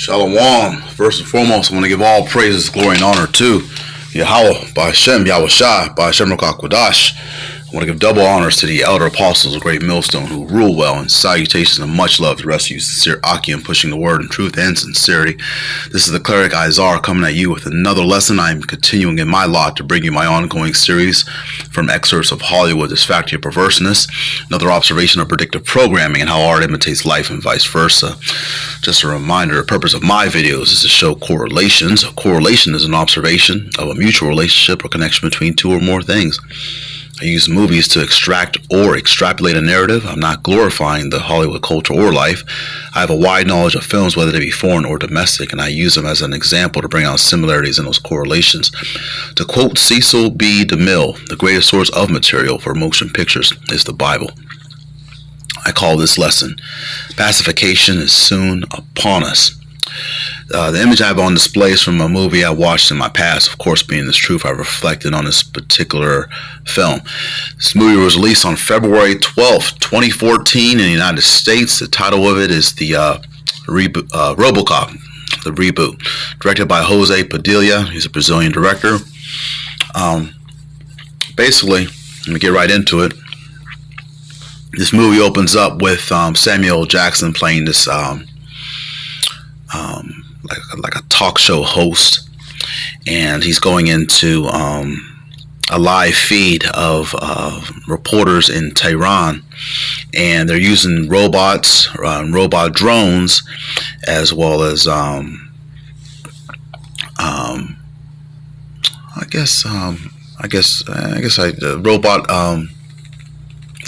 Shalom. First and foremost, I want to give all praises, glory, and honor to Yahweh, Ba'Shem, Yahushua, Ba'Shem Rakakwadash. I want to give double honors to the elder apostles of Great Millstone who rule well, and salutations and much love to the rest of you sincere Akim pushing the word in truth and sincerity. This is the cleric Izar coming at you with another lesson. I am continuing in my lot to bring you my ongoing series from excerpts of Hollywood, This Factory of Perverseness, another observation of predictive programming and how art imitates life and vice versa. Just a reminder, the purpose of my videos is to show correlations. A correlation is an observation of a mutual relationship or connection between two or more things. I use movies to extract or extrapolate a narrative. I'm not glorifying the Hollywood culture or life. I have a wide knowledge of films, whether they be foreign or domestic, and I use them as an example to bring out similarities in those correlations. To quote Cecil B. DeMille, the greatest source of material for motion pictures is the Bible. I call this lesson, Pacification is Soon Upon Us. The image I have on display is from a movie I watched in my past. Of course, being this truth, I reflected on this particular film. This movie was released on February 12th, 2014 in the United States. The title of it is the RoboCop, the reboot. Directed by Jose Padilha. He's a Brazilian director. Basically, let me get right into it. This movie opens up with Samuel Jackson playing this like a talk show host, and he's going into a live feed of reporters in Tehran, and they're using robots, robot drones, as well as robot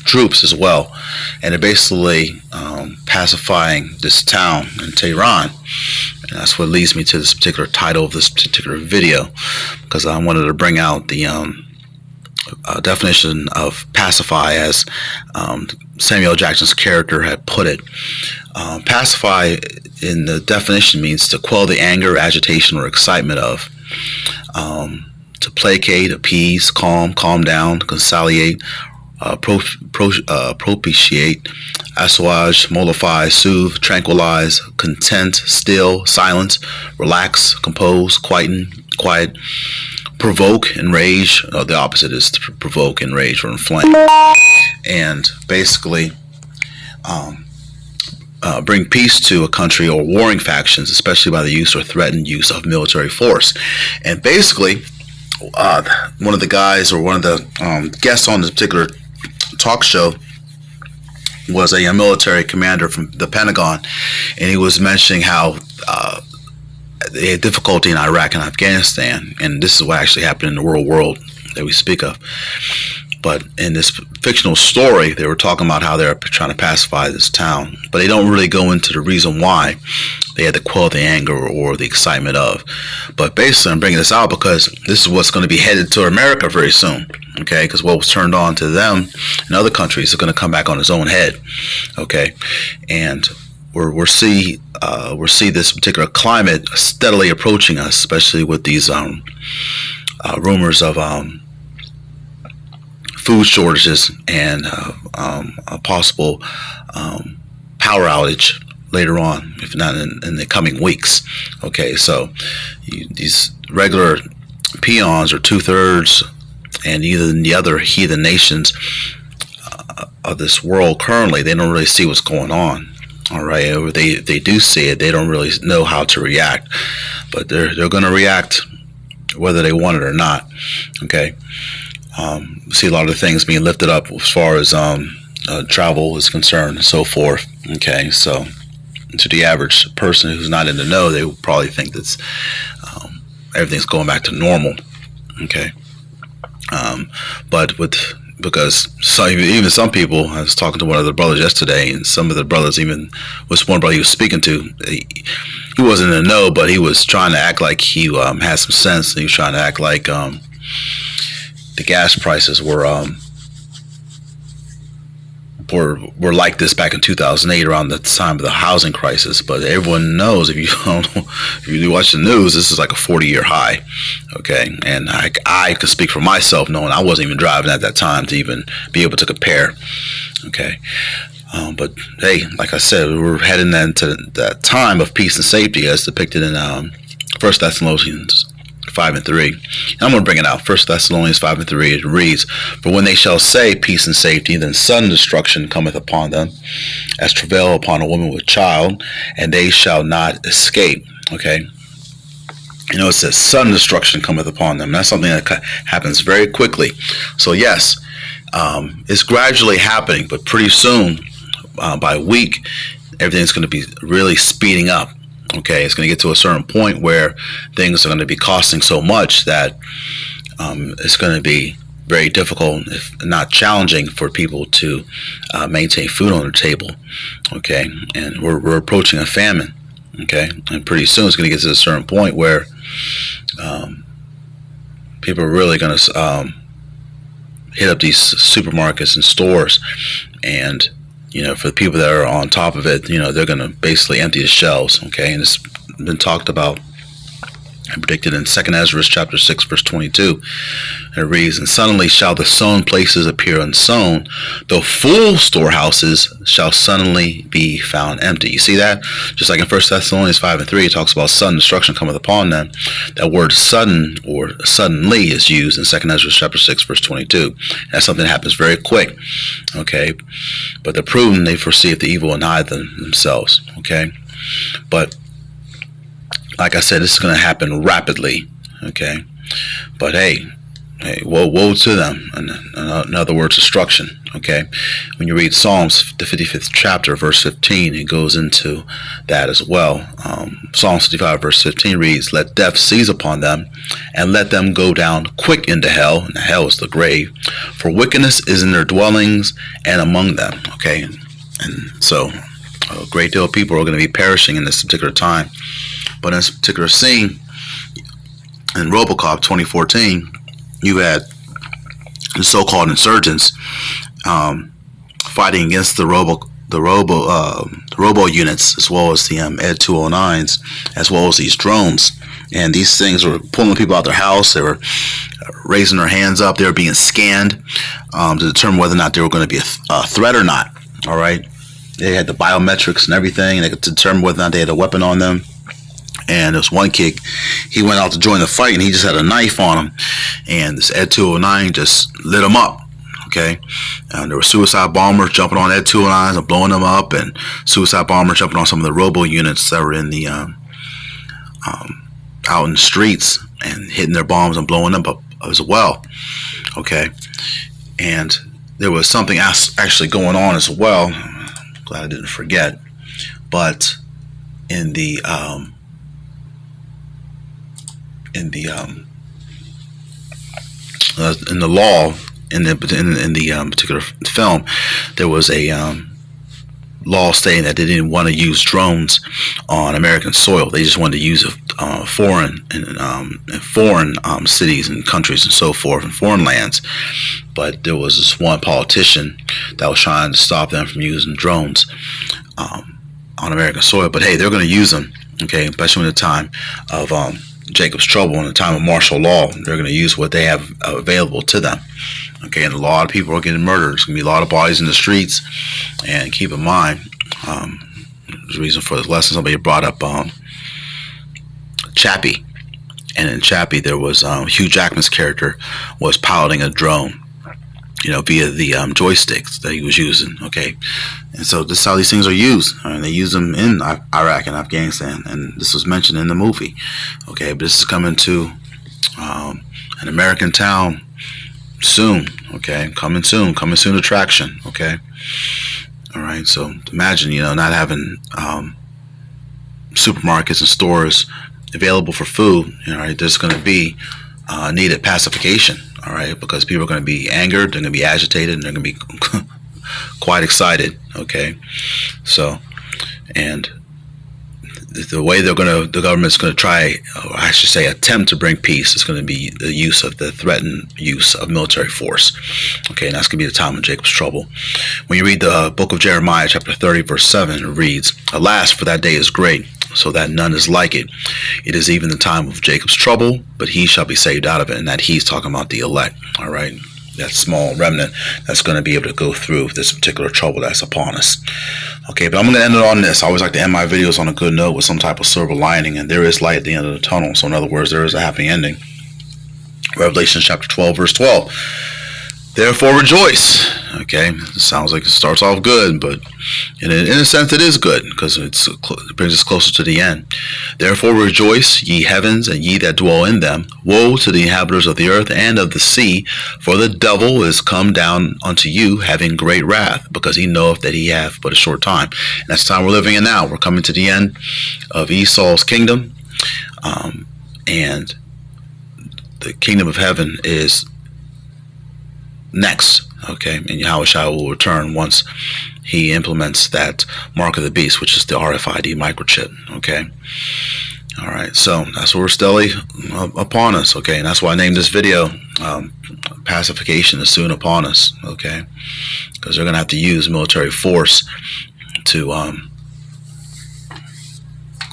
troops as well, and they're basically pacifying this town in Tehran. And that's what leads me to this particular title of this particular video, because I wanted to bring out the definition of pacify as Samuel Jackson's character had put it. Pacify in the definition means to quell the anger, agitation, or excitement of, to placate, appease, calm down, conciliate, propitiate, assuage, mollify, soothe, tranquilize, content, still, silence, relax, compose, quiet, provoke, enrage. The opposite is to provoke, enrage, or inflame. And basically bring peace to a country or warring factions, especially by the use or threatened use of military force. And basically, one of the guys or one of the guests on this particular talk show was a military commander from the Pentagon, and he was mentioning how they had difficulty in Iraq and Afghanistan, and this is what actually happened in the real world that we speak of. But in this fictional story, they were talking about how they're trying to pacify this town, but they don't really go into the reason why they had to quell the anger or the excitement of. But basically, I'm bringing this out because this is what's going to be headed to America very soon, okay? Because what was turned on to them in other countries is going to come back on its own head, okay? And we'll see this particular climate steadily approaching us, especially with these rumors of food shortages and a possible power outage later on, if not in the coming weeks. Okay, so these regular peons are 2/3, and either the other heathen nations of this world currently, they don't really see what's going on. All right, or they do see it, they don't really know how to react, but they're going to react whether they want it or not. Okay. See a lot of things being lifted up as far as travel is concerned and so forth. Okay, so to the average person who's not in the know, they will probably think that everything's going back to normal. Okay, but because even some people, I was talking to one of the brothers yesterday, and some of the brothers, even was one brother he was speaking to, he wasn't in the know, but he was trying to act like he had some sense, and he was trying to act like the gas prices were like this back in 2008 around the time of the housing crisis. But everyone knows, if you watch the news, this is like a 40-year high. Okay, and I can speak for myself, knowing I wasn't even driving at that time to even be able to compare. Okay, But hey, like I said, we're heading into that time of peace and safety as depicted in 1 Thessalonians 5 and 3. And I'm going to bring it out. 1 Thessalonians 5 and 3, it reads, "For when they shall say peace and safety, then sudden destruction cometh upon them, as travail upon a woman with child, and they shall not escape." Okay? You know, it says sudden destruction cometh upon them. That's something that happens very quickly. So yes, it's gradually happening, but pretty soon, by a week, everything's going to be really speeding up. Okay, it's going to get to a certain point where things are going to be costing so much that it's going to be very difficult, if not challenging, for people to maintain food on their table. Okay, and we're approaching a famine. Okay, and pretty soon it's going to get to a certain point where people are really going to hit up these supermarkets and stores, and for the people that are on top of it, they're going to basically empty the shelves. Okay, and it's been talked about and predicted in 2 Ezra chapter 6 verse 22. It reads, "And suddenly shall the sown places appear unsown, though full storehouses shall suddenly be found empty." You see that? Just like in 1 Thessalonians 5 and 3, it talks about sudden destruction cometh upon them. That word sudden or suddenly is used in 2 Ezra chapter 6 verse 22. That's something that happens very quick. Okay, but the prudent, they foresee the evil and hide themselves. Okay, but like I said, this is going to happen rapidly. Okay, but hey, woe to them. In other words, destruction. Okay, when you read Psalms, the 55th chapter, verse 15, it goes into that as well. Psalms 55, verse 15 reads, "Let death seize upon them, and let them go down quick into hell." And hell is the grave. "For wickedness is in their dwellings and among them." Okay, and so a great deal of people are going to be perishing in this particular time. But in this particular scene, in RoboCop 2014, you had the so-called insurgents fighting against the robo units, as well as the Ed 209s, as well as these drones. And these things were pulling people out their house. They were raising their hands up. They were being scanned to determine whether or not they were going to be a threat or not. All right, they had the biometrics and everything, and they could determine whether or not they had a weapon on them. And this one kid, he went out to join the fight, and he just had a knife on him. And this Ed 209 just lit him up. Okay, and there were suicide bombers jumping on Ed 209s and blowing them up, and suicide bombers jumping on some of the robo units that were in the out in the streets and hitting their bombs and blowing them up as well. Okay, and there was something actually going on as well. I'm glad I didn't forget, but in the law, in the particular film, there was a law stating that they didn't want to use drones on American soil. They just wanted to use foreign cities and countries and so forth, and foreign lands. But there was this one politician that was trying to stop them from using drones on American soil. But hey, they're going to use them. Okay, especially in the time of Jacob's trouble, in the time of martial law. They're going to use what they have available to them. Okay, and a lot of people are getting murdered. There's going to be a lot of bodies in the streets. And keep in mind, the reason for this lesson, somebody brought up Chappie. And in Chappie, there was Hugh Jackman's character was piloting a drone, via the joysticks that he was using. Okay, and so this is how these things are used. They use them in Iraq and Afghanistan, and this was mentioned in the movie. Okay, but this is coming to an American town soon. Okay, coming soon attraction. Okay, all right. So imagine, not having supermarkets and stores available for food. Right, there's going to be needed pacification. All right, because people are going to be angered, they're going to be agitated, and they're going to be quite excited. Okay, so, and the way the government's going to try, or I should say, attempt to bring peace, is going to be the threatened use of military force. Okay, and that's going to be the time of Jacob's trouble. When you read the book of Jeremiah, chapter 30, verse 7, it reads, "Alas, for that day is great, so that none is like it. It is even the time of Jacob's trouble, but he shall be saved out of it." And that he's talking about the elect. All right. that small remnant that's going to be able to go through this particular trouble that's upon us. Okay, but I'm going to end it on this. I always like to end my videos on a good note with some type of silver lining, and there is light at the end of the tunnel. So in other words, there is a happy ending. Revelation chapter 12, verse 12. Therefore rejoice. Okay, it sounds like it starts off good, but in a sense it is good, because it brings us closer to the end. Therefore rejoice, ye heavens, and ye that dwell in them. Woe to the inhabitants of the earth and of the sea, for the devil is come down unto you, having great wrath, because he knoweth that he hath but a short time. And that's the time we're living in now. We're coming to the end of Esau's kingdom, and the kingdom of heaven is next, okay, and Yahushua will return once he implements that mark of the beast, which is the RFID microchip, okay. All right, so that's what we're steadily upon us, okay, and that's why I named this video Pacification is soon upon us, okay, because they're going to have to use military force to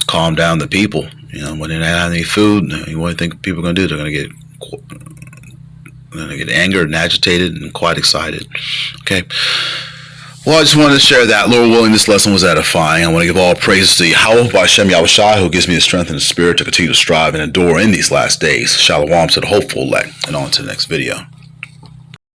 calm down the people. You know, when they don't have any food, what do you think people are going to do? They're going to get angered and agitated and quite excited. Okay. Well, I just wanted to share that. Lord willing, this lesson was edifying. I want to give all praises to Yahweh by Hashem Yahushua, who gives me the strength and the spirit to continue to strive and endure in these last days. Shalom to the hopeful elect, and on to the next video.